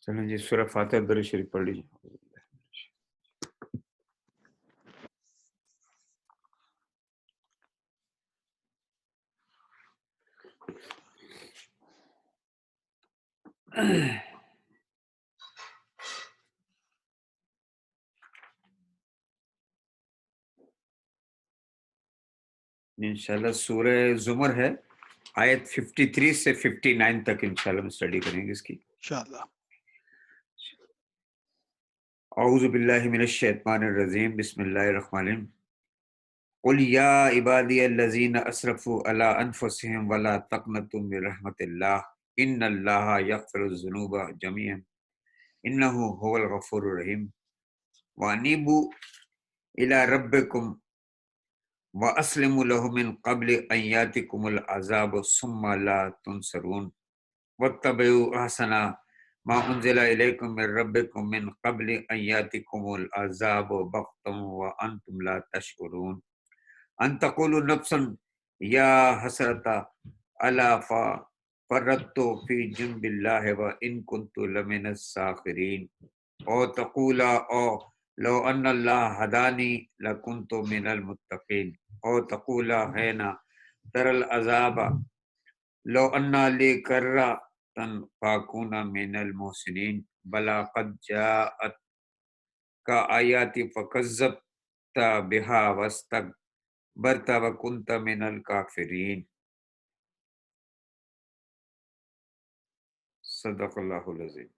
چلیں جی سورہ فاتحہ درود شریف پڑھ لیجیے۔ انشاءاللہ سورہ زمر ہے، آیت 53 سے 59 تک انشاءاللہ ہم اسٹڈی کریں گے اس کی۔ انشاءاللہ۔ اعوذ باللہ من الشیطان الرجیم، بسم اللہ الرحمن الرحیم۔ قل یا عبادی الذین اسرفوا علی انفسهم ولا تقنطوا من رحمت اللہ ان اللہ یغفر الذنوب جميعا انہ هو الغفور الرحیم وانیبوا الی ربکم واسلموا له من قبل ان یاتکم العذاب ثم لا تنصرون واتبعوا احسن ما انزل الیکم من ربکم من قبل ان یاتکم العذاب بغتة وانتم لا تشعرون ان تقولوا نفسا یا حسرت علی فرطت فی جنب اللہ وان کنت لمن الساخرین او تقولا او لو ان اللہ ہدانی لکنت من المتقین او تقولا حین تر العذاب لو انا لی کرۃ فاکون من المحسنین بلا قد جاءت کا آیاتی فکذبت بہا واستکبرت وکنت من الکافرین۔ صدق اللہ العظیم۔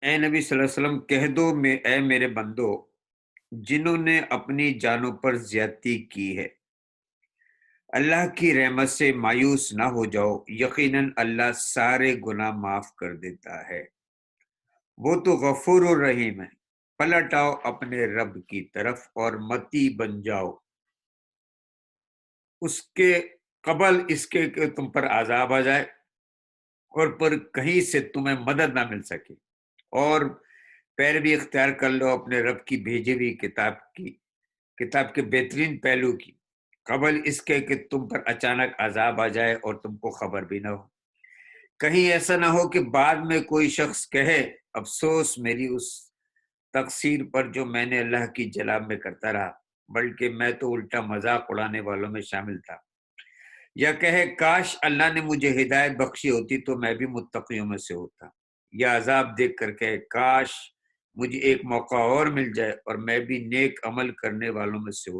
اے نبی صلی اللہ علیہ وسلم کہہ دو اے میرے بندو جنہوں نے اپنی جانوں پر زیادتی کی ہے، اللہ کی رحمت سے مایوس نہ ہو جاؤ، یقیناً اللہ سارے گناہ معاف کر دیتا ہے، وہ تو غفور الرحیم ہے۔ پلٹ آؤ اپنے رب کی طرف اور متی بن جاؤ اس کے قبل اس کے کہ تم پر عذاب آ جائے اور پر کہیں سے تمہیں مدد نہ مل سکے، اور پیروی اختیار کر لو اپنے رب کی بھیجی ہوئی کتاب کے بہترین پہلو کی، قبل اس کے کہ تم پر اچانک عذاب آ جائے اور تم کو خبر بھی نہ ہو۔ کہیں ایسا نہ ہو کہ بعد میں کوئی شخص کہے افسوس میری اس تقصیر پر جو میں نے اللہ کی جناب میں کرتا رہا، بلکہ میں تو الٹا مذاق اڑانے والوں میں شامل تھا، یا کہے کاش اللہ نے مجھے ہدایت بخشی ہوتی تو میں بھی متقیوں میں سے ہوتا، یا عذاب دیکھ کر کہے کاش مجھے ایک موقع اور مل جائے اور میں بھی نیک عمل کرنے والوں میں سے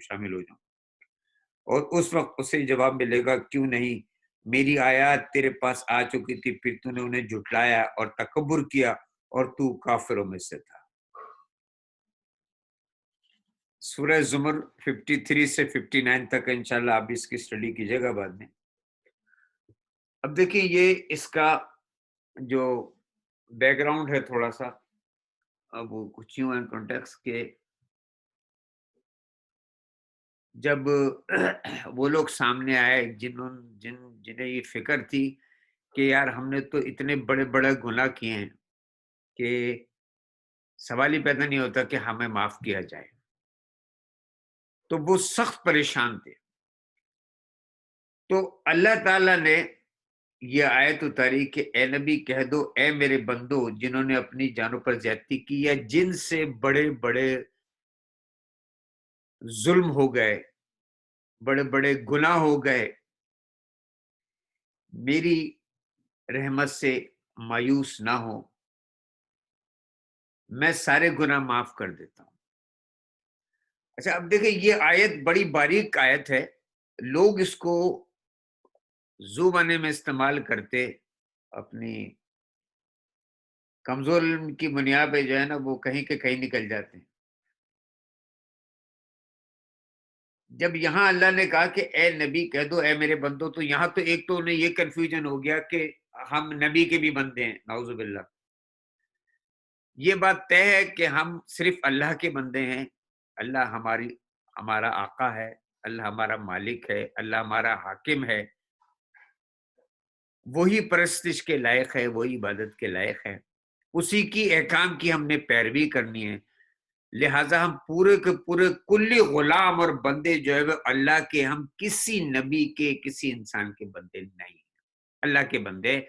شامل ہو جاؤں، اور اس وقت اسے جواب ملے گا کیوں نہیں، میری آیات تیرے پاس آ چکی تھی پھر تو نے انہیں جھٹلایا اور تکبر کیا اور تو کافروں میں سے تھا۔ سورہ زمر 53 سے 59 تک انشاءاللہ آپ اس کی اسٹڈی کیجئے گا بعد میں۔ اب دیکھیں یہ اس کا جو بیک گراؤنڈ ہے تھوڑا سا، اب وہ کچھ یوں ہے کانٹیکس کے جب وہ لوگ سامنے آئے جنہیں یہ فکر تھی کہ یار ہم نے تو اتنے بڑے بڑے گناہ کیے ہیں کہ سوال ہی پیدا نہیں ہوتا کہ ہمیں معاف کیا جائے، تو وہ سخت پریشان تھے۔ تو اللہ تعالیٰ نے یہ آیت اتاری کہ اے نبی کہہ دو اے میرے بندو جنہوں نے اپنی جانوں پر زیادتی کی یا جن سے بڑے بڑے ظلم ہو گئے، بڑے بڑے گناہ ہو گئے، میری رحمت سے مایوس نہ ہو، میں سارے گناہ معاف کر دیتا ہوں۔ اچھا اب دیکھیں یہ آیت بڑی باریک آیت ہے، لوگ اس کو زو بنے میں استعمال کرتے اپنی کمزور علم کی بنیاد پہ جو ہے نا وہ کہیں کے کہیں نکل جاتے ہیں۔ جب یہاں اللہ نے کہا کہ اے نبی کہہ دو اے میرے بندو، تو یہاں تو ایک تو انہیں یہ کنفیوژن ہو گیا کہ ہم نبی کے بھی بندے ہیں، نعوذ باللہ۔ یہ بات طے ہے کہ ہم صرف اللہ کے بندے ہیں، اللہ ہمارا آقا ہے، اللہ ہمارا مالک ہے، اللہ ہمارا حاکم ہے، وہی پرستش کے لائق ہے، وہی عبادت کے لائق ہے، اسی کی احکام کی ہم نے پیروی کرنی ہے۔ لہٰذا ہم پورے کے پورے کلی غلام اور بندے جو ہے وہ اللہ کے، ہم کسی نبی کے، کسی انسان کے بندے نہیں، اللہ کے بندے،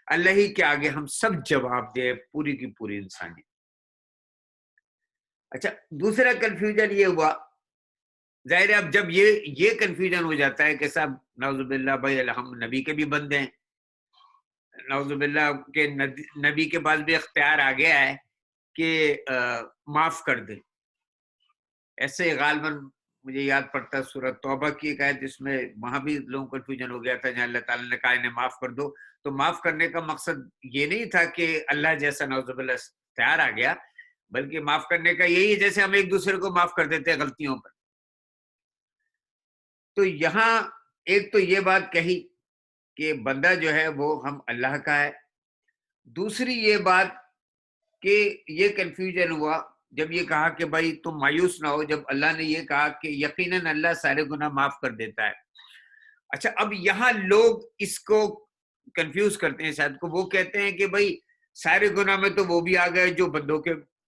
اللہ ہی کے آگے ہم سب جواب دے، پوری کی پوری انسانی۔ اچھا، دوسرا کنفیوژن یہ ہوا، ظاہر ہے اب جب یہ کنفیوژن ہو جاتا ہے کہ صاحب نعوذ باللہ بھائی ہم نبی کے بھی بندے ہیں، نعوذ باللہ کہ نبی کے پاس بھی اختیار آ گیا ہے کہ معاف کر دے۔ ایسے غالباً مجھے یاد پڑتا ہے سورۃ توبہ کی ایک آیت، جس میں وہاں بھی لوگوں کو کنفیوژن ہو گیا تھا، جہاں اللہ تعالیٰ نے کہا انہیں معاف کر دو، تو معاف کرنے کا مقصد یہ نہیں تھا کہ اللہ جیسا نعوذ باللہ اختیار آ گیا، بلکہ معاف کرنے کا یہی ہے جیسے ہم ایک دوسرے کو معاف کر دیتے ہیں غلطیوں پر۔ تو یہاں ایک تو یہ بات کہی کہ بندہ جو ہے وہ ہم اللہ کا ہے، دوسری یہ بات کہ یہ کنفیوژن ہوا جب یہ کہا کہ بھائی تم مایوس نہ ہو، جب اللہ نے یہ کہا کہ یقیناً اللہ سارے گناہ معاف کر دیتا ہے۔ اچھا، اب یہاں لوگ اس کو کنفیوز کرتے ہیں، شاید کو وہ کہتے ہیں کہ بھائی سارے گناہ میں تو وہ بھی آ گئے جو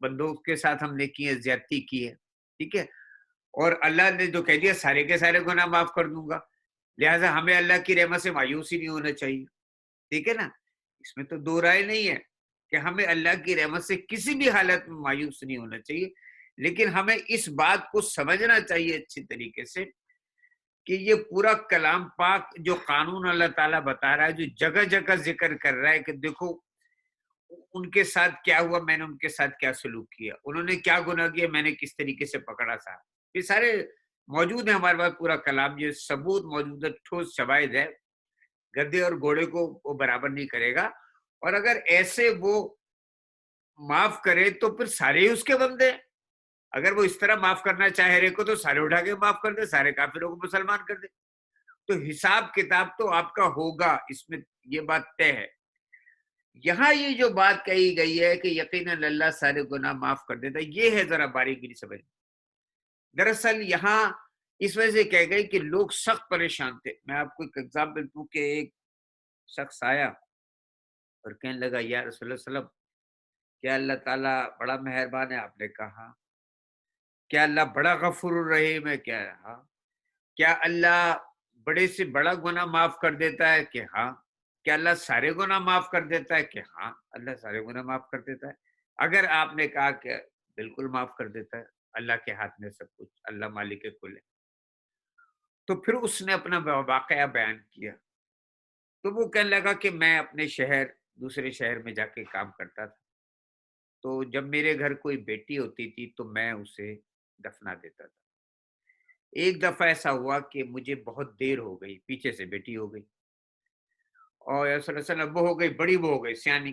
بندوں کے ساتھ ہم نے کی ہے، زیادتی کی ہے، ٹھیک ہے، اور اللہ نے جو کہہ دیا سارے کے سارے گناہ معاف کر دوں گا، لہٰذا ہمیں اللہ کی رحمت سے مایوس ہی نہیں ہونا چاہیے، ٹھیک ہے نا۔ اس میں تو دو رائے نہیں ہے کہ ہمیں اللہ کی رحمت سے کسی بھی حالت میں مایوس نہیں ہونا چاہیے، لیکن ہمیں اس بات کو سمجھنا چاہیے اچھی طریقے سے کہ یہ پورا کلام پاک جو قانون اللہ تعالیٰ بتا رہا ہے، جو جگہ جگہ ذکر کر رہا ہے کہ دیکھو ان کے ساتھ کیا ہوا، میں نے ان کے ساتھ کیا سلوک کیا، انہوں نے کیا گناہ کیا، میں نے کس طریقے سے پکڑا تھا، یہ سارے موجود ہیں ہمارے پاس، پورا کلام یہ ثبوت موجود ہے، ٹھوس شواہد ہے، گدھے اور گھوڑے کو وہ برابر نہیں کرے گا، اور اگر ایسے وہ معاف کرے تو پھر سارے ہی اس کے بندے ہیں۔ اگر وہ اس طرح معاف کرنا چاہے رے کو تو سارے اٹھا کے معاف کر دے، سارے کافروں کو مسلمان کر دے، تو حساب کتاب تو آپ کا ہوگا، اس میں یہ بات طے ہے۔ یہاں یہ جو بات کہی گئی ہے کہ یقیناً اللہ سارے گناہ معاف کر دیتا ہے، یہ ہے ذرا باریکی سمجھ۔ دراصل یہاں اس وجہ سے کہہ گئی کہ لوگ سخت پریشان تھے۔ میں آپ کو ایک ایگزامپل دوں کہ ایک شخص آیا اور کہنے لگا یا رسول اللہ صلی اللہ علیہ وسلم، کیا اللہ تعالیٰ بڑا مہربان ہے؟ آپ نے کہا کیا اللہ بڑا غفور الرحیم ہے؟ کیا اللہ بڑے سے بڑا گناہ معاف کر دیتا ہے؟ کہ ہاں۔ کیا اللہ سارے گناہ معاف کر دیتا ہے؟ کہ ہاں اللہ سارے گناہ معاف کر دیتا ہے۔ اگر آپ نے کہا کہ بالکل معاف کر دیتا ہے، اللہ کے ہاتھ میں سب کچھ، اللہ مالک کل ہے، تو پھر اس نے اپنا واقعہ بیان کیا۔ تو وہ کہنے لگا کہ میں اپنے دوسرے شہر میں جا کے کام کرتا تھا، تو جب میرے گھر کوئی بیٹی ہوتی تھی تو میں اسے دفنا دیتا تھا۔ ایک دفعہ ایسا ہوا کہ مجھے بہت دیر ہو گئی، پیچھے سے بیٹی ہو گئی، اور صلی اللہ علیہ وسلم وہ ہو گئی، بڑی وہ ہو گئی، سیانی۔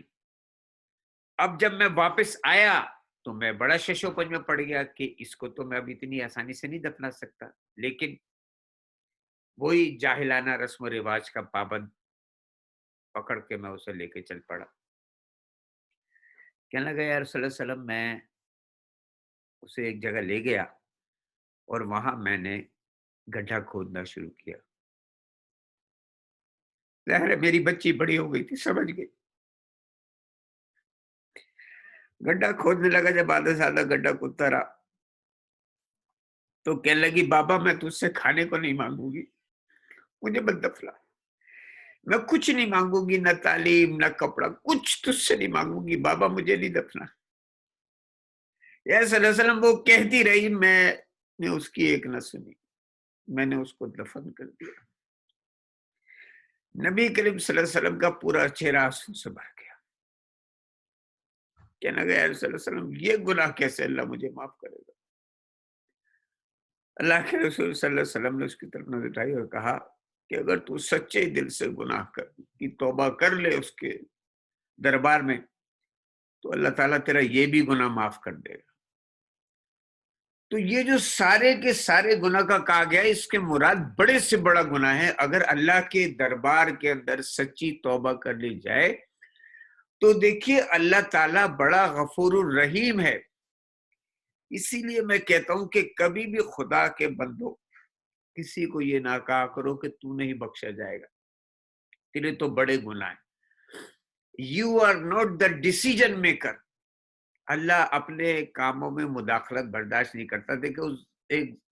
اب جب میں واپس آیا تو میں بڑا شش و پنج میں پڑ گیا کہ اس کو تو میں اب اتنی آسانی سے نہیں دفنا سکتا، لیکن وہی جاہلانہ رسم و رواج کا پابند پکڑ کے میں اسے لے کے چل پڑا۔ کہنے لگا یا رسول اللہ صلی اللہ علیہ وسلم، میں اسے ایک جگہ لے گیا اور وہاں میں نے گڈھا کھودنا شروع کیا۔ ظاہر ہے میری بچی بڑی ہو گئی تھی، سمجھ گئی، گڈھا کھودنے لگا۔ جب آدھا سادہ گڈھا کھودتا رہا تو کہنے لگی بابا میں تجھ سے کھانے کو نہیں مانگوں گی، مجھے مت دفنا، میں کچھ نہیں مانگوں گی، نہ تعلیم نہ کپڑا، کچھ تجھ سے نہیں مانگوں گی، بابا مجھے نہیں دفنا۔ یا صلی اللہ علیہ وسلم وہ کہتی رہی، میں نے اس کی ایک نہ سنی، میں نے اس کو دفن کر دیا۔ نبی کریم صلی اللہ علیہ وسلم کا پورا چہرہ آنسو سے بھر گیا۔ کہنے لگا یا رسول اللہ صلی اللہ علیہ وسلم، یہ گناہ کیسے اللہ مجھے معاف کرے گا؟ اللہ کے رسول صلی اللہ علیہ وسلم نے اس کی طرف نظر اٹھائی اور کہا کہ اگر تو سچے دل سے گناہ کی توبہ کر لے اس کے دربار میں تو اللہ تعالیٰ تیرا یہ بھی گناہ معاف کر دے گا۔ تو یہ جو سارے کے سارے گناہ کا کہا گیا، اس کے مراد بڑے سے بڑا گناہ ہے۔ اگر اللہ کے دربار کے اندر سچی توبہ کر لی جائے تو دیکھیے اللہ تعالیٰ بڑا غفور الرحیم ہے۔ اسی لیے میں کہتا ہوں کہ کبھی بھی خدا کے بندو کسی کو یہ نہ کہا کرو کہ تو نہیں بخشا جائے گا، تیرے تو بڑے گناہ ہیں۔ You are not the decision maker, اللہ اپنے کاموں میں مداخلت برداشت نہیں کرتا. دیکھیں اس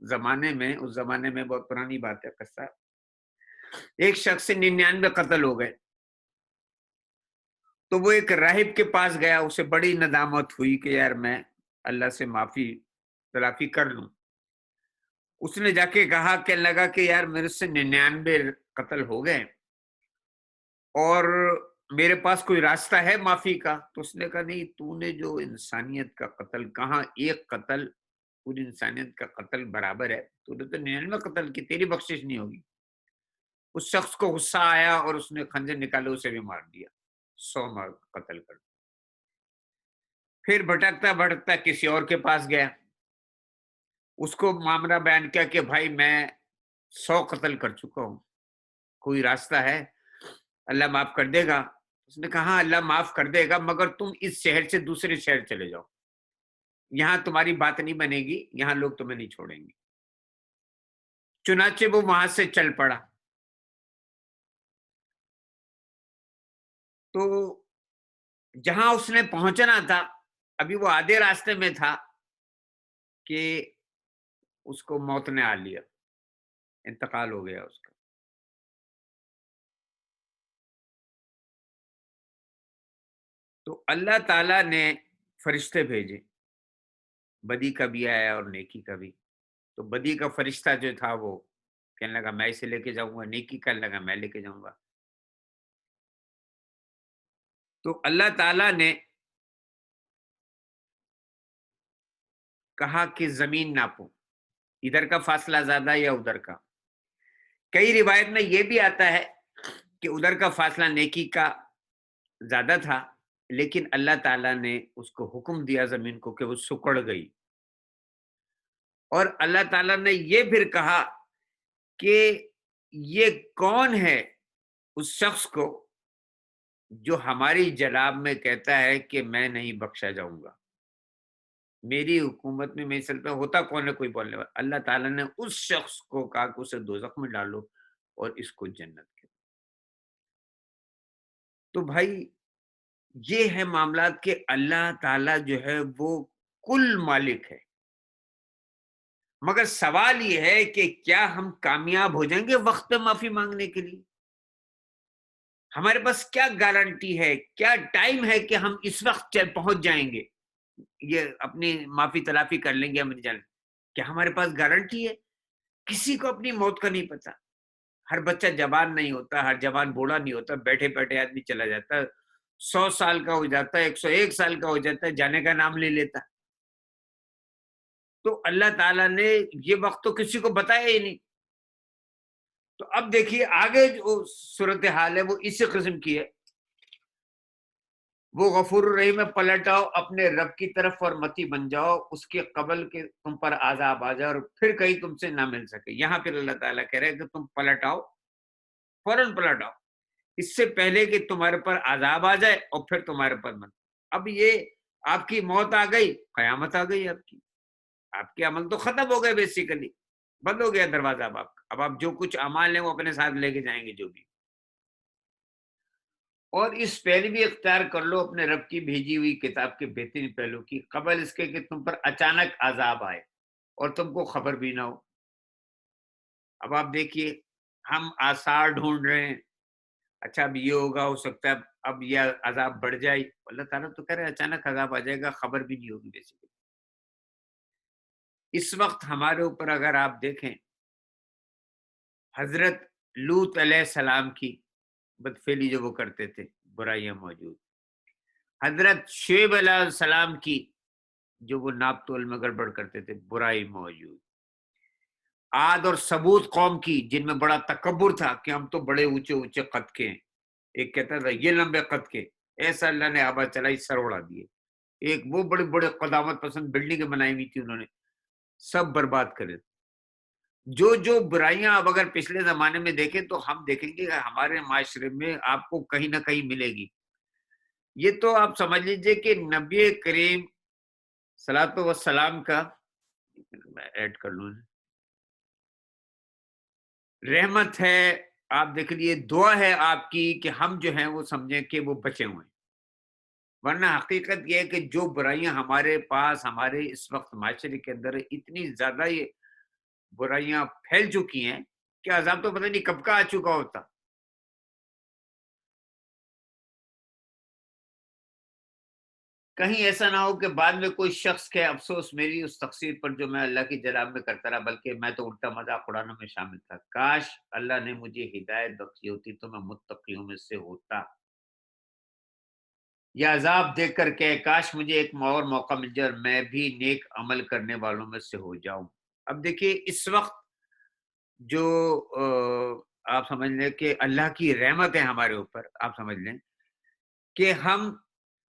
زمانے میں بہت پرانی بات ہے قصہ. ایک شخص سے 99 قتل ہو گئے تو وہ ایک راہب کے پاس گیا. اسے بڑی ندامت ہوئی کہ یار میں اللہ سے معافی تلافی کر لوں. اس نے جا کے کہا کہ لگا کہ یار میرے سے 99 قتل ہو گئے اور میرے پاس کوئی راستہ ہے معافی کا. تو اس نے کہا نہیں, تو نے جو انسانیت کا قتل, کہاں ایک قتل پوری انسانیت کا قتل برابر ہے, تو نے تو 99 قتل کی, تیری بخشش نہیں ہوگی. اس شخص کو غصہ آیا اور اس نے خنجر نکالے اسے بھی مار دیا, 100 مار قتل کر. پھر بھٹکتا بھٹکتا کسی اور کے پاس گیا, اس کو معاملہ بیان کیا کہ بھائی میں 100 قتل کر چکا ہوں, کوئی راستہ ہے, اللہ معاف کر دے گا. اس نے کہا ہاں اللہ معاف کر دے گا, مگر تم اس شہر سے دوسرے شہر چلے جاؤ, یہاں تمہاری بات نہیں بنے گی, یہاں لوگ تمہیں نہیں چھوڑیں گے. چنانچہ وہ وہاں سے چل پڑا. تو جہاں اس نے پہنچنا تھا, ابھی وہ آدھے راستے میں تھا کہ اس کو موت نے آ لیا, انتقال ہو گیا اس کا. تو اللہ تعالیٰ نے فرشتے بھیجے, بدی کا بھی آیا اور نیکی کا بھی. تو بدی کا فرشتہ جو تھا وہ کہنے لگا میں اسے لے کے جاؤں گا, نیکی کرنے لگا میں لے کے جاؤں گا. تو اللہ تعالیٰ نے کہا کہ زمین ناپو, ادھر کا فاصلہ زیادہ یا ادھر کا. کئی روایت میں یہ بھی آتا ہے کہ ادھر کا فاصلہ نیکی کا زیادہ تھا, لیکن اللہ تعالیٰ نے اس کو حکم دیا زمین کو کہ وہ سکڑ گئی. اور اللہ تعالیٰ نے یہ پھر کہا کہ یہ کون ہے اس شخص کو جو ہماری جناب میں کہتا ہے کہ میں نہیں بخشا جاؤں گا, میری حکومت میں میری سلطنت ہوتا کون ہے کوئی بولنے والا. اللہ تعالیٰ نے اس شخص کو کہا کہ اسے دوزخ میں ڈالو اور اس کو جنت کے. تو بھائی یہ ہے معاملات کہ اللہ تعالیٰ جو ہے وہ کل مالک ہے, مگر سوال یہ ہے کہ کیا ہم کامیاب ہو جائیں گے وقت پہ معافی مانگنے کے لیے؟ ہمارے پاس کیا گارنٹی ہے, کیا ٹائم ہے کہ ہم اس وقت پہنچ جائیں گے, یہ اپنی معافی تلافی کر لیں گے ہم جان؟ کیا ہمارے پاس گارنٹی ہے؟ کسی کو اپنی موت کا نہیں پتا. ہر بچہ جوان نہیں ہوتا, ہر جوان بوڑھا نہیں ہوتا, بیٹھے بیٹھے آدمی چلا جاتا ہے, 100 سال کا ہو جاتا ہے, 101 سال کا ہو جاتا ہے, جانے کا نام لے لیتا. تو اللہ تعالیٰ نے یہ وقت تو کسی کو بتایا ہی نہیں. تو اب دیکھیے آگے جو صورتحال ہے وہ اسی قسم کی ہے. وہ غفور الرحیم میں پلٹ آؤ اپنے رب کی طرف اور متی بن جاؤ, اس کے قبل کے تم پر عذاب آ جائے اور پھر کہیں تم سے نہ مل سکے. یہاں پھر اللہ تعالیٰ کہہ رہے ہیں کہ تم پلٹ آؤ, فوراً پلٹ آؤ, اس سے پہلے کہ تمہارے پر عذاب آ جائے اور پھر تمہارے پر مت. اب یہ آپ کی موت آ گئی, قیامت آ گئی آپ کی, آپ کے عمل تو ختم ہو گئے, بیسیکلی بند ہو گیا دروازہ اب آپ کا. اب آپ جو کچھ اعمال ہیں وہ اپنے ساتھ لے کے جائیں گے جو بھی. اور اس پہلے بھی اختیار کر لو اپنے رب کی بھیجی ہوئی کتاب کے بہترین پہلو کی, قبل اس کے کہ تم پر اچانک عذاب آئے اور تم کو خبر بھی نہ ہو. اب آپ دیکھیے ہم آثار ڈھونڈ رہے ہیں, اچھا اب یہ ہوگا, ہو سکتا ہے اب یہ عذاب بڑھ جائے. اللہ تعالیٰ تو کہہ رہے اچانک عذاب آ جائے گا, خبر بھی نہیں ہوگی بیسیکلی. اس وقت ہمارے اوپر اگر آپ دیکھیں حضرت لوط علیہ السلام کی بدفعلی جو وہ کرتے تھے, برائیاں موجود. حضرت شعیب علیہ السلام کی جو وہ ناپ تول میں گڑبڑ کرتے تھے, برائی موجود. عاد اور ثمود قوم کی جن میں بڑا تکبر تھا کہ ہم تو بڑے اونچے اونچے قد کے ہیں, ایک کہتا تھا یہ لمبے قد کے, ایسا اللہ نے آباد چلائی, سر اڑا دیے. ایک وہ بڑے بڑے قدامت پسند بلڈنگیں بنائی ہوئی تھی انہوں نے, سب برباد کرے. جو برائیاں اب اگر پچھلے زمانے میں دیکھیں تو ہم دیکھیں گے کہ ہمارے معاشرے میں آپ کو کہیں نہ کہیں ملے گی. یہ تو آپ سمجھ لیجئے کہ نبی کریم صلاۃ والسلام کا, میں ایڈ کر لوں, رحمت ہے. آپ دیکھ لیے دعا ہے آپ کی کہ ہم جو ہیں وہ سمجھیں کہ وہ بچے ہوئے ہیں, ورنہ حقیقت یہ ہے کہ جو برائیاں ہمارے پاس ہمارے اس وقت معاشرے کے اندر اتنی زیادہ یہ برائیاں پھیل چکی ہیں کہ عذاب تو پتہ نہیں کب کا آ چکا ہوتا. کہیں ایسا نہ ہو کہ بعد میں کوئی شخص کے افسوس میری اس تقصیر پر جو میں اللہ کی جناب میں کرتا رہا، بلکہ میں تو الٹا مذاق اڑانے میں شامل تھا. کاش اللہ نے مجھے ہدایت بخشی ہوتی تو میں متقیوں میں سے ہوتا. یا عذاب دیکھ کر کہ کاش مجھے ایک اور موقع مل جائے اور میں بھی نیک عمل کرنے والوں میں سے ہو جاؤں. اب دیکھیے اس وقت جو آپ سمجھ لیں کہ اللہ کی رحمت ہے ہمارے اوپر، آپ سمجھ لیں کہ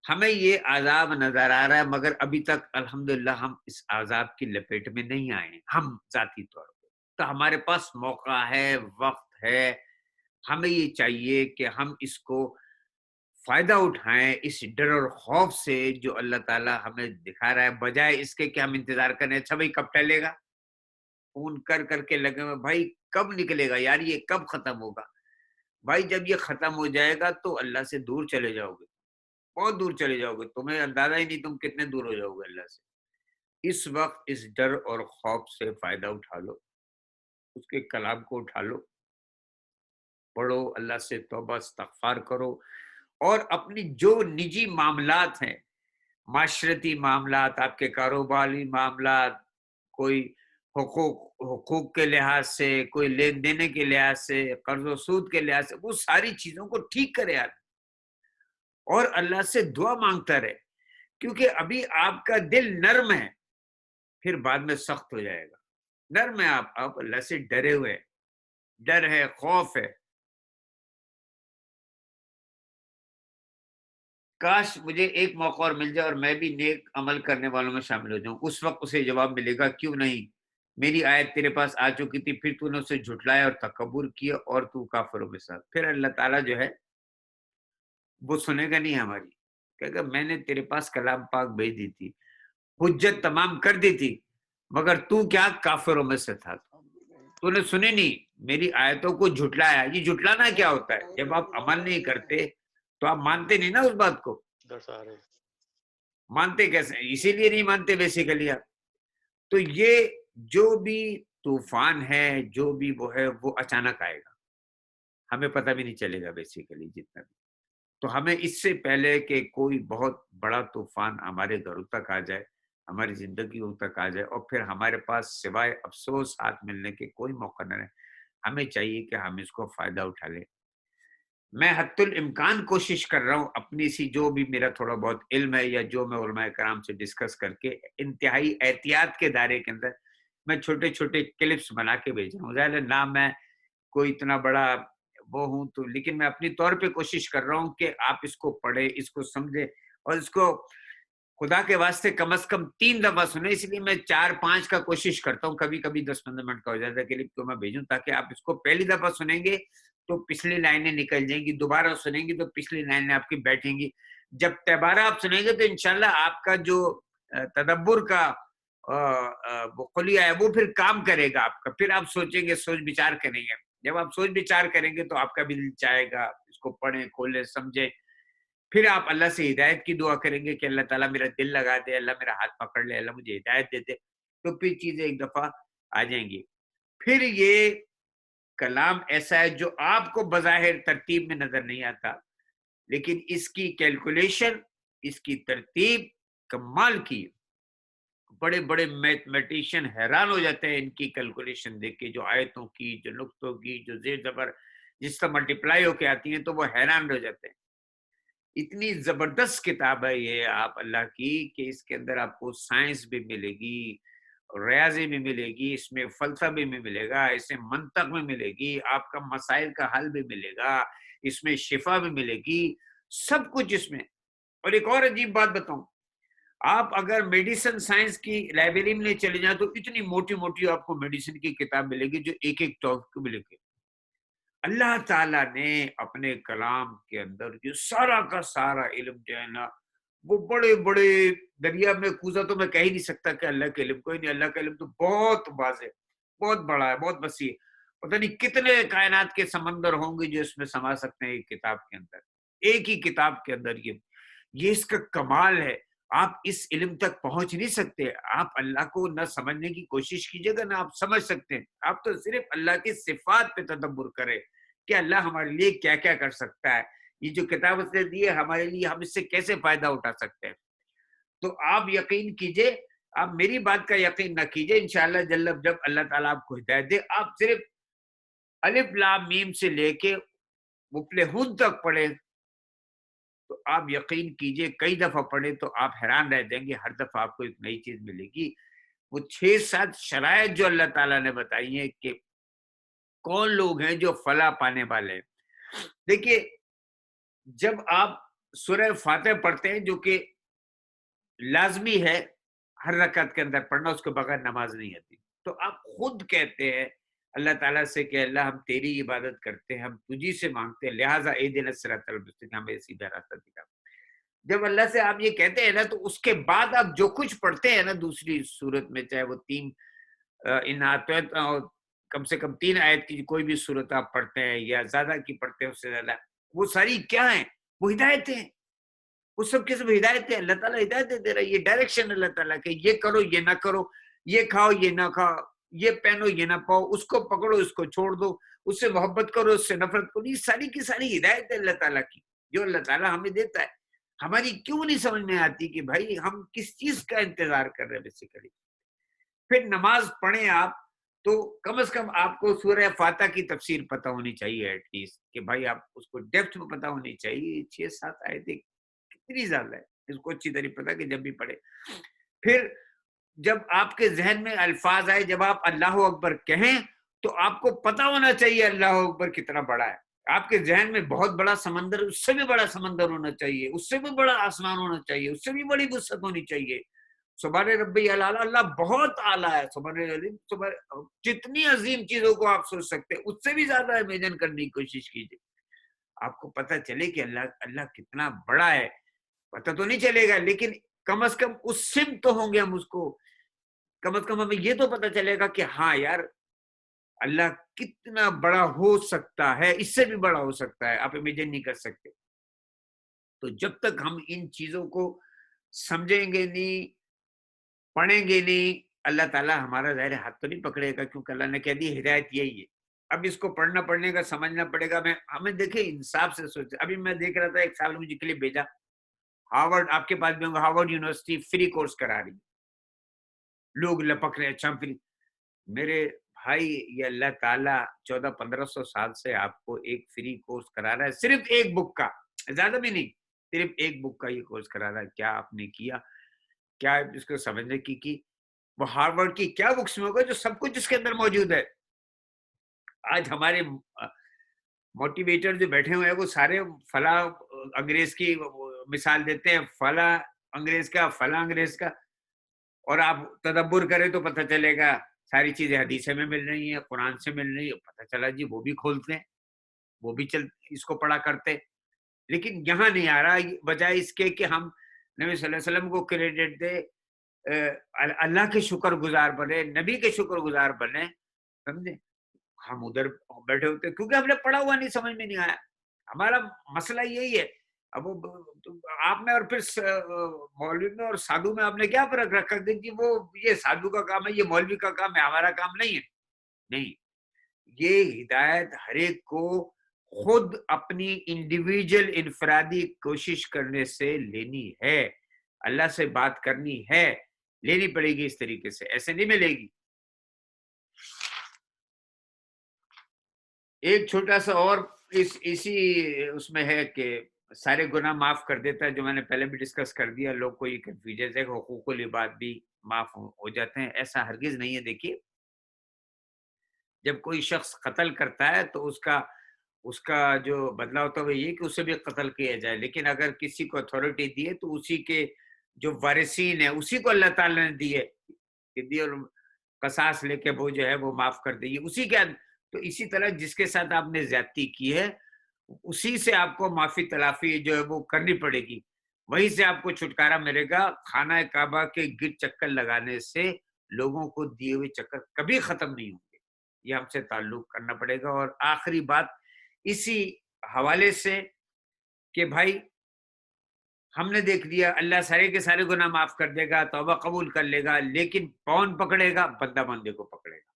ہمیں یہ عذاب نظر آ رہا ہے، مگر ابھی تک الحمدللہ ہم اس عذاب کی لپیٹ میں نہیں آئے ہیں ہم ذاتی طور پہ. تو ہمارے پاس موقع ہے، وقت ہے. ہمیں یہ چاہیے کہ ہم اس کو فائدہ اٹھائیں اس ڈر اور خوف سے جو اللہ تعالیٰ ہمیں دکھا رہا ہے، بجائے اس کے کہ ہم انتظار کریں اچھا بھائی کب ٹلے گا، فون کر کر کے لگے ہوئے بھائی کب نکلے گا یار، یہ کب ختم ہوگا. بھائی جب یہ ختم ہو جائے گا تو اللہ سے دور چلے جاؤ گے، بہت دور چلے جاؤ گے، تمہیں اندازہ ہی نہیں تم کتنے دور ہو جاؤ گے اللہ سے. اس وقت اس ڈر اور خوف سے فائدہ اٹھا لو، اس کے کلام کو اٹھا لو، پڑھو، اللہ سے توبہ استغفار کرو، اور اپنی جو نجی معاملات ہیں، معاشرتی معاملات، آپ کے کاروباری معاملات، کوئی حقوق کے لحاظ سے، کوئی لین دینے کے لحاظ سے، قرض و سود کے لحاظ سے، وہ ساری چیزوں کو ٹھیک کرے آپ اور اللہ سے دعا مانگتا رہے. کیونکہ ابھی آپ کا دل نرم ہے، پھر بعد میں سخت ہو جائے گا. نرم ہے، آپ اللہ سے ڈرے ہوئے، ڈر ہے، خوف ہے. کاش مجھے ایک موقع اور مل جائے اور میں بھی نیک عمل کرنے والوں میں شامل ہو جاؤں. اس وقت اسے جواب ملے گا کیوں نہیں، میری آیت تیرے پاس آ چکی تھی، پھر تو نے اسے جھٹلایا اور تکبر کیا اور تو کافروں کے ساتھ. پھر اللہ تعالیٰ جو ہے وہ سنے گا نہیں ہماری، کہ میں نے تیرے پاس کلام پاک بھیج دی تھی، حجت تمام کر دی تھی، مگر تو کیا کافروں میں سے تھا، تو نے سنے نہیں، میری آیتوں کو جھٹلایا. یہ جھٹلانا کیا ہوتا ہے؟ جب آپ عمل نہیں کرتے تو آپ مانتے نہیں نا اس بات کو. مانتے کیسے؟ اسی لیے نہیں مانتے بیسیکلی آپ. تو یہ جو بھی طوفان ہے، جو بھی وہ ہے، وہ اچانک آئے گا، ہمیں پتہ بھی نہیں چلے گا بیسیکلی جتنا بھی. تو ہمیں اس سے پہلے کہ کوئی بہت بڑا طوفان ہمارے گھروں تک آ جائے، ہماری زندگیوں تک آ جائے، اور پھر ہمارے پاس سوائے افسوس ہاتھ ملنے کے کوئی موقع نہ رہے، ہمیں چاہیے کہ ہم اس کو فائدہ اٹھا لیں. میں حتی الامکان کوشش کر رہا ہوں اپنی سی جو بھی میرا تھوڑا بہت علم ہے یا جو میں علماء کرام سے ڈسکس کر کے انتہائی احتیاط کے دائرے کے اندر میں چھوٹے چھوٹے کلپس بنا کے بھیج رہا ہوں. ظاہر ہے نہ میں کوئی اتنا بڑا وہ ہوں تو، لیکن میں اپنی طور پہ کوشش کر رہا ہوں کہ آپ اس کو پڑھیں، اس کو سمجھیں، اور اس کو خدا کے واسطے کم از کم 3 دفعہ سنیں. اس لیے میں 4-5 کا کوشش کرتا ہوں، کبھی کبھی 10-15 منٹ کا ہو جاتا ہے کلپ تو میں بھیجوں، تاکہ آپ اس کو پہلی دفعہ سنیں گے تو پچھلی لائنیں نکل جائیں گی، دوبارہ سنیں گی تو پچھلی لائنیں آپ کی بیٹھیں گی. جب دوبارہ آپ سنیں گے تو انشاءاللہ آپ کا جو تدبر کا وہ خلیہ ہے وہ پھر کام کرے گا آپ کا. پھر آپ سوچیں گے، سوچ بچار کریں گے. جب آپ سوچ بچار کریں گے تو آپ کا بھی دل چاہے گا اس کو پڑھیں، کھولیں، سمجھیں. پھر آپ اللہ سے ہدایت کی دعا کریں گے کہ اللہ تعالیٰ میرا دل لگا دے، اللہ میرا ہاتھ پکڑ لے، اللہ مجھے ہدایت دے دے. تو پھر چیزیں ایک دفعہ آ جائیں گی. پھر یہ کلام ایسا ہے جو آپ کو بظاہر ترتیب میں نظر نہیں آتا، لیکن اس کی کیلکولیشن، اس کی ترتیب کمال کی. بڑے بڑے میتھمیٹیشین حیران ہو جاتے ہیں ان کی کیلکولیشن دیکھ کے، جو آیتوں کی، جو نقطوں کی، جو زیر زبر جس سے ملٹیپلائی ہو کے آتی ہیں، تو وہ حیران ہو جاتے ہیں. اتنی زبردست کتاب ہے یہ آپ اللہ کی کہ اس کے اندر آپ کو سائنس بھی ملے گی، ریاضی بھی ملے گی، اس میں فلسفہ بھی ملے گا، اس میں منطق بھی ملے گی، آپ کا مسائل کا حل بھی ملے گا، اس میں شفا بھی ملے گی، سب کچھ اس میں. اور ایک اور عجیب بات بتاؤں، آپ اگر میڈیسن سائنس کی لائبریری میں چلے جائیں تو اتنی موٹی موٹی آپ کو میڈیسن کی کتاب ملے گی جو ایک ایک ٹاپک ملے گی. اللہ تعالیٰ نے اپنے کلام کے اندر جو سارا کا سارا علم جو ہے نا، وہ بڑے بڑے دریا میں کوزا تو میں کہہ ہی نہیں سکتا کہ اللہ کا علم کوئی نہیں. اللہ کا علم تو بہت واضح، بہت بڑا ہے، بہت وسیع. پتہ نہیں کتنے کائنات کے سمندر ہوں گے جو اس میں سما سکتے ہیں ایک کتاب کے اندر، ایک ہی کتاب کے اندر. یہ اس کا کمال ہے. آپ اس علم تک پہنچ نہیں سکتے. آپ اللہ کو نہ سمجھنے کی کوشش کیجیے گا نہ آپ سمجھ سکتے ہیں. آپ تو صرف اللہ کی صفات پہ تدبر کریں کہ اللہ ہمارے لیے کیا کیا کر سکتا ہے. یہ جو کتاب اس نے دی ہے ہمارے لیے، ہم اس سے کیسے فائدہ اٹھا سکتے ہیں. تو آپ یقین کیجئے، آپ میری بات کا یقین نہ کیجئے، انشاءاللہ جب اللہ تعالیٰ آپ کو ہدایت دے، آپ صرف الف لام میم سے لے کے مفلحون تک پڑھیں تو آپ یقین کیجئے کئی دفعہ پڑھیں تو آپ حیران رہ جائیں گے. ہر دفعہ آپ کو ایک نئی چیز ملے گی. وہ 6-7 شرائط جو اللہ تعالیٰ نے بتائی ہیں کہ کون لوگ ہیں جو فلاح پانے والے ہیں. دیکھیے، جب آپ سورہ فاتح پڑھتے ہیں جو کہ لازمی ہے ہر رکعت کے اندر پڑھنا، اس کے بغیر نماز نہیں آتی، تو آپ خود کہتے ہیں اللہ تعالیٰ سے کہ اللہ ہم تیری عبادت کرتے ہیں، ہم تجھی سے مانگتے ہیں، لہٰذا اہدنا الصراط المستقیم، ہمیں سیدھا راستہ دکھا. جب اللہ سے آپ یہ کہتے ہیں نا تو اس کے بعد آپ جو کچھ پڑھتے ہیں نا دوسری صورت میں، چاہے وہ کم سے کم 3 آیت کی کوئی بھی صورت آپ پڑھتے ہیں یا زیادہ کی پڑھتے ہیں اس سے زیادہ، وہ ساری کیا ہیں؟ وہ ہدایتیں ہیں. وہ سب کے سب ہدایتیں. اللہ تعالیٰ ہدایتیں دے رہا ہے. یہ ڈائریکشن اللہ تعالیٰ کہ یہ کرو یہ نہ کرو، یہ کھاؤ یہ نہ کھاؤ، یہ پہنو یہ نہ پاؤ، اس کو پکڑو اس کو چھوڑ دو، اس سے محبت کرو اس سے نفرت کرو. یہ ساری کی ساری ہدایت ہے اللہ تعالیٰ کی جو اللہ تعالیٰ ہمیں دیتا ہے. ہماری کیوں نہیں سمجھ میں آتی کہ بھائی ہم کس چیز کا انتظار کر رہے ہیں بیسیکلی. پھر نماز پڑھیں آپ تو کم از کم آپ کو سورہ فاتح کی تفسیر پتہ ہونی چاہیے ایٹ لیسٹ، کہ بھائی آپ اس کو ڈیپتھ میں پتہ ہونی چاہیے. 6-7 آیتیں کتنی زیادہ ہے، اس کو اچھی طرح پتہ کہ جب بھی پڑھے. پھر جب آپ کے ذہن میں الفاظ آئے، جب آپ اللہ اکبر کہیں تو آپ کو پتہ ہونا چاہیے اللہ اکبر کتنا بڑا ہے. آپ کے ذہن میں بہت بڑا سمندر، اس سے بھی بڑا سمندر ہونا چاہیے، اس سے بھی بڑا آسمان ہونا چاہیے، اس سے بھی بڑی وسعت ہونی چاہیے. سبحان ربی الاعلیٰ، اللہ بہت اعلیٰ ہے. جتنی عظیم چیزوں کو آپ سوچ سکتے ہیں اس سے بھی زیادہ امیجن کرنے کی کوشش کیجیے. آپ کو پتہ چلے کہ اللہ کتنا بڑا ہے. پتہ تو نہیں چلے گا لیکن کم از کم اس سمت تو ہوں گے ہم، اس کو کم از کم ہمیں یہ تو پتہ چلے گا کہ ہاں یار اللہ کتنا بڑا ہو سکتا ہے، اس سے بھی بڑا ہو سکتا ہے، آپ امیجن نہیں کر سکتے. تو جب تک ہم ان چیزوں کو سمجھیں گے نہیں، پڑھیں گے نہیں، اللہ تعالیٰ ہمارا ظاہر ہاتھ تو نہیں پکڑے گا، کیونکہ اللہ نے کہہ دی ہدایت یہی ہے. اب اس کو پڑھنے کا سمجھنا پڑے گا. ہمیں دیکھیں انصاف سے سوچیں. ابھی میں دیکھ رہا تھا ایک سال مجھے کلپ بھیجا، ہارورڈ، آپ کے پاس بھی ہوں گا، ہارورڈ یونیورسٹی فری کورس کرا رہی، لوگ لپک رہے اچھا فری. میرے بھائی یہ اللہ تعالیٰ 1400-1500 سال سے آپ کو ایک فری کورس کرا رہا ہے، صرف ایک بک کا، زیادہ بھی نہیں، صرف ایک بک کا یہ کورس کرا رہا ہے. کیا آپ نے کیا؟ کیا اس کو سمجھنے کی وہ ہارورڈ کی کیا بکس میں ہوگا جو سب کچھ اس کے اندر موجود ہے. آج ہمارے موٹیویٹر جو بیٹھے ہوئے ہیں وہ سارے فلاں انگریز کی مثال دیتے ہیں، فلاں انگریز کا فلاں انگریز کا، اور آپ تدبر کریں تو پتہ چلے گا ساری چیزیں حدیثیں میں مل رہی ہیں، قرآن سے مل رہی ہیں. پتہ چلا جی وہ بھی کھولتے ہیں، وہ بھی اس کو پڑھا کرتے. لیکن یہاں نہیں آ رہا، بجائے اس کے کہ ہم نبی صلی اللہ علیہ وسلم کو کریڈٹ دے، اللہ کے شکر گزار بنے، نبی کے شکر گزار بنے، سمجھے. ہم ادھر بیٹھے ہوتے کیونکہ ہم نے پڑھا ہوا نہیں، سمجھ میں نہیں آیا. ہمارا مسئلہ یہی ہے. اب آپ میں اور پھر مولوی میں اور سادھو میں آپ نے کیا فرق رکھا کہ وہ یہ سادھو کا کام ہے، یہ مولوی کا کام ہے، ہمارا کام نہیں ہے. نہیں، یہ ہدایت ہر ایک کو خود اپنی انڈیویجول انفرادی کوشش کرنے سے لینی ہے. اللہ سے بات کرنی ہے، لینی پڑے گی اس طریقے سے، ایسے نہیں ملے گی. ایک چھوٹا سا اور اسی اس میں ہے کہ سارے گناہ معاف کر دیتا ہے، جو میں نے پہلے بھی ڈسکس کر دیا. لوگ کو یہ کنفیوژن ہے کہ حقوق العباد بھی معاف ہو جاتے ہیں. ایسا ہرگز نہیں ہے. دیکھیے جب کوئی شخص قتل کرتا ہے تو اس کا جو بدلہ ہوتا ہے وہ یہ کہ اسے بھی قتل کیا جائے. لیکن اگر کسی کو اتھارٹی دی ہے تو اسی کے جو وارثین ہیں اسی کو اللہ تعالیٰ نے دی ہے، اور قصاص لے کے وہ جو ہے وہ معاف کر دے اسی کے. تو اسی طرح جس کے ساتھ آپ نے زیادتی کی ہے اسی سے آپ کو معافی تلافی جو ہے وہ کرنی پڑے گی، وہیں سے آپ کو چھٹکارا ملے گا. خانہ کعبہ کے گرد چکر لگانے سے لوگوں کو دیے ہوئے چکر کبھی ختم نہیں ہوں گے. یہ ہم سے تعلق کرنا پڑے گا. اور آخری بات اسی حوالے سے کہ بھائی ہم نے دیکھ لیا اللہ سارے کے سارے گناہ معاف کر دے گا، توبہ قبول کر لے گا، لیکن کون پکڑے گا؟ بندہ بندے کو پکڑے گا،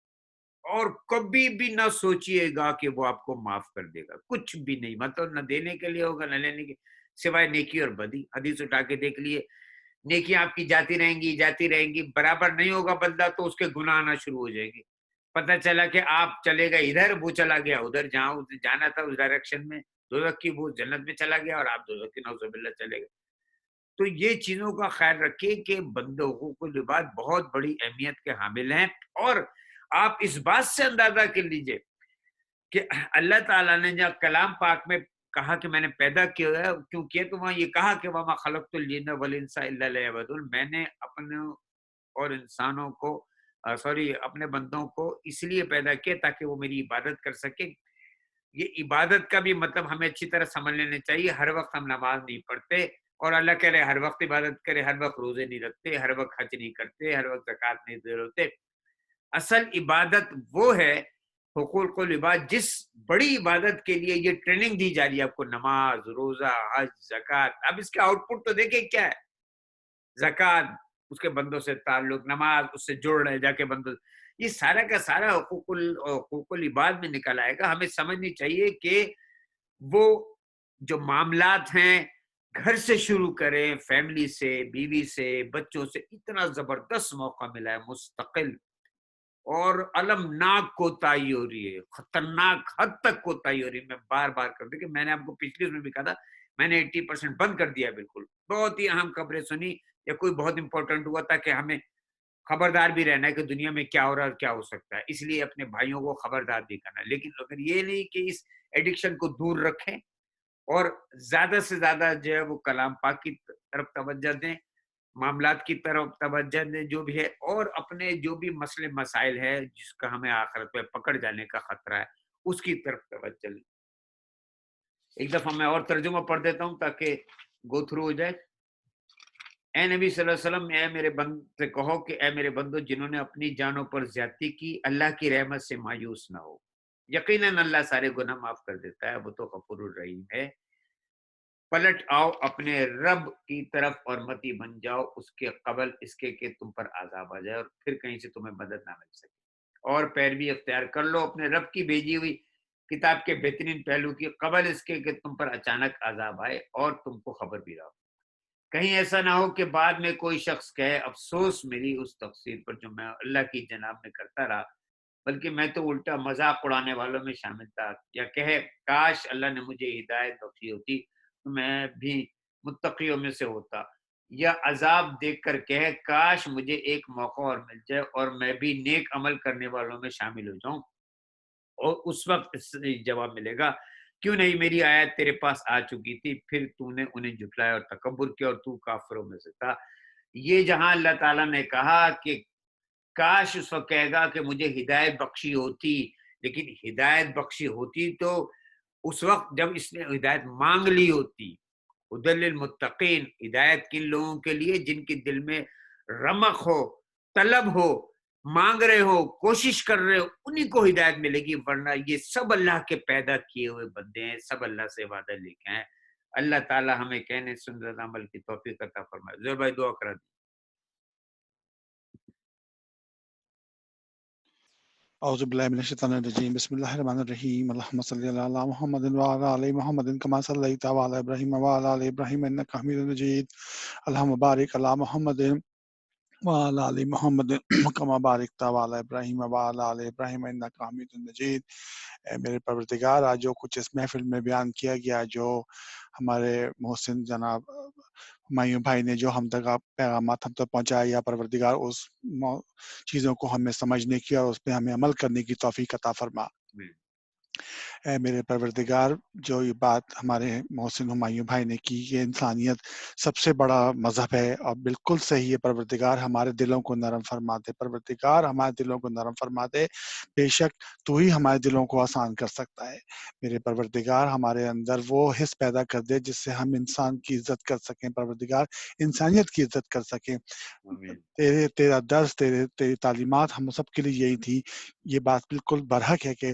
اور کبھی بھی نہ سوچئے گا کہ وہ آپ کو معاف کر دے گا، کچھ بھی نہیں، مطلب نہ دینے کے لیے ہوگا نہ لینے کے، سوائے نیکی اور بدی۔ حدیث اٹھا کے دیکھ لیے، نیکیاں آپ کی جاتی رہیں گی، برابر نہیں ہوگا بندہ تو اس کے گناہ آنا شروع ہو جائے گی۔ پتہ چلا کہ آپ چلے گئے ادھر، وہ چلا گیا ادھر، جہاں اسے جانا تھا اس ڈائریکشن میں، دوزخ کی وہ جنت میں چلا گیا اور آپ دوزخ کی نعوذ باللہ چلے گئے۔ تو یہ چیزوں کا خیال رکھیے کہ بندوں حقوق العباد بہت بڑی اہمیت کے حامل ہیں، اور آپ اس بات سے اندازہ کر لیجئے کہ اللہ تعالیٰ نے جب کلام پاک میں کہا کہ میں نے پیدا کیا ہے، کیوں کیا، تو وہاں یہ کہا کہ وَمَا خَلَقْتُ الْجِنَّ وَالْإِنسَ إِلَّا لِيَعْبُدُونِ، میں نے اپنے اور انسانوں کو اپنے بندوں کو اس لیے پیدا کیا تاکہ وہ میری عبادت کر سکے۔ یہ عبادت کا بھی مطلب ہمیں اچھی طرح سمجھ لینا چاہیے۔ ہر وقت ہم نماز نہیں پڑھتے اور اللہ کہہ رہے ہر وقت عبادت کرے، ہر وقت روزے نہیں رکھتے، ہر وقت حج نہیں کرتے، ہر وقت زکوٰۃ نہیں دے ہوتے۔ اصل عبادت وہ ہے حقوق العباد، جس بڑی عبادت کے لیے یہ ٹریننگ دی جا رہی ہے آپ کو، نماز، روزہ، حج، زکوٰۃ۔ اب اس کا آؤٹ پٹ تو دیکھیں کیا ہے، زکوٰۃ اس کے بندوں سے تعلق، نماز اس سے جوڑ رہے جا کے بندوں، یہ سارا کا سارا حقوق العباد میں نکل آئے گا۔ ہمیں سمجھنی چاہیے کہ وہ جو معاملات ہیں گھر سے شروع کریں، فیملی سے، بیوی سے، بچوں سے، اتنا زبردست موقع ملا ہے مستقل، اور المناک کوتاہی ہو رہی ہے، خطرناک حد تک کوتاہی ہو رہی ہے۔ میں بار بار کر دوں کہ میں نے آپ کو پچھلی میں بھی کہا تھا، میں نے 80% بند کر دیا بالکل۔ بہت ہی اہم خبریں سنی یا کوئی بہت امپورٹنٹ ہوا تھا کہ ہمیں خبردار بھی رہنا ہے کہ دنیا میں کیا ہو رہا ہے اور کیا ہو سکتا ہے، اس لیے اپنے بھائیوں کو خبردار بھی کرنا ہے۔ لیکن اگر یہ نہیں کہ اس ایڈکشن کو دور رکھیں اور زیادہ سے زیادہ جو ہے وہ کلام پاک کی طرف توجہ دیں، معاملات کی طرف توجہ دیں جو بھی ہے، اور اپنے جو بھی مسئلے مسائل ہے جس کا ہمیں آخرت میں پکڑ جانے کا خطرہ ہے اس کی طرف توجہ دیں۔ ایک دفعہ میں اور ترجمہ پڑھ دیتا ہوں تاکہ گو تھرو ہو جائے۔ اے نبی صلی اللہ علیہ وسلم، اے میرے بند سے کہو کہ اے میرے بندو جنہوں نے اپنی جانوں پر زیادتی کی، اللہ کی رحمت سے مایوس نہ ہو، یقیناً اللہ سارے گناہ معاف کر دیتا ہے، وہ تو غفور الرحیم ہے۔ پلٹ آؤ اپنے رب کی طرف اور متی بن جاؤ اس کے قبل اس کے کہ تم پر عذاب آ جائے اور پھر کہیں سے تمہیں مدد نہ مل سکے، اور پیروی اختیار کر لو اپنے رب کی بھیجی ہوئی کتاب کے بہترین پہلو کی قبل اس کے کہ تم پر اچانک عذاب آئے اور تم کو خبر بھی رہو، کہیں ایسا نہ ہو کہ بعد میں کوئی شخص کہے افسوس میری اس تقصیر پر جو میں اللہ کی جناب میں کرتا رہا، بلکہ میں تو الٹا مذاق اڑانے والوں میں شامل تھا، یا کہے کاش اللہ نے مجھے ہدایت بخشی ہوتی تو میں بھی متقیوں میں سے ہوتا، یا عذاب دیکھ کر کہے کاش مجھے ایک موقع اور مل جائے اور میں بھی نیک عمل کرنے والوں میں شامل ہو جاؤں، اور اس وقت اس سے جواب ملے گا کیوں نہیں میری آیت تیرے پاس آ چکی تھی، پھر تو نے انہیں جھٹلایا اور تکبر کیا اور تو کافروں میں سے تھا۔ یہ جہاں اللہ تعالیٰ نے کہا کہ کاش اس وقت کہے گا کہ مجھے ہدایت بخشی ہوتی، لیکن ہدایت بخشی ہوتی تو اس وقت جب اس نے ہدایت مانگ لی ہوتی۔ ہدی للمتقین، ہدایت کن لوگوں کے لیے؟ جن کے دل میں رمق ہو، طلب ہو، مانگ رہے ہو، کوشش کر رہے ہو، انہی کو ہدایت ملے گی، ورنہ یہ سب اللہ کے پیدا کیے ہوئے بندے ہیں، سب اللہ سے وعدہ لے کے ہیں۔ اللہ تعالی ہمیں کہنے سنت عمل کی توفیق عطا فرمائے۔ زہر بھائی دعا کرا دیں۔ اعوذ باللہ من الشیطان الرجیم، بسم اللہ الرحمن الرحیم، اللہم صلی علی محمد وعلی آل محمد کما صلیت علی ابراہیم وعلی آل ابراہیم انک حمید مجید، اللہم بارک علی محمد وعلی آل محمد کما بارکت علی ابراہیم وعلی آل ابراہیم انک حمید مجید۔ اے میرے پروردگار، آج جو کچھ اس محفل میں بیان کیا گیا، جو ہمارے محسن جناب ہمایوں بھائی نے جو ہم تک پیغامات ہم تک پہنچایا، یا پروردگار اس چیزوں کو ہمیں سمجھنے کی اور اس پہ ہمیں عمل کرنے کی توفیق عطا فرما۔ اے میرے پروردگار، جو یہ بات ہمارے محسن ہمایوں بھائی نے کی، یہ انسانیت سب سے بڑا مذہب ہے اور بالکل صحیح ہے۔ پروردگار ہمارے دلوں کو نرم فرما دے، پروردگار ہمارے دلوں کو نرم فرما دے، بے شک تو ہی ہمارے دلوں کو آسان کر سکتا ہے۔ میرے پروردگار ہمارے اندر وہ حس پیدا کر دے جس سے ہم انسان کی عزت کر سکیں، پروردگار انسانیت کی عزت کر سکیں۔ تیرا درس، تیری تعلیمات ہم سب کے لیے یہی تھی۔ یہ بات بالکل برحق ہے کہ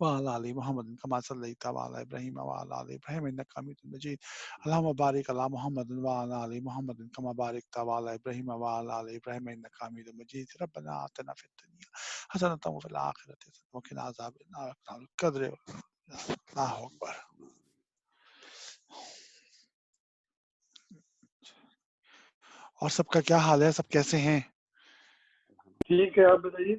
وعلى آل محمد كما صليت على إبراهيم وعلى آل إبراهيم إنك حميد مجيد. اللهم بارك على محمد وعلى آل محمد كما باركت على إبراهيم وعلى آل إبراهيم إنك حميد مجيد. ربنا آتنا في الدنيا حسنة وفي الآخرة حسنة وقنا عذاب النار. القدر اللہ اکبر. اور سب کا کیا حال ہے؟ سب کیسے ہیں؟ ٹھیک ہے، آپ بتائیے.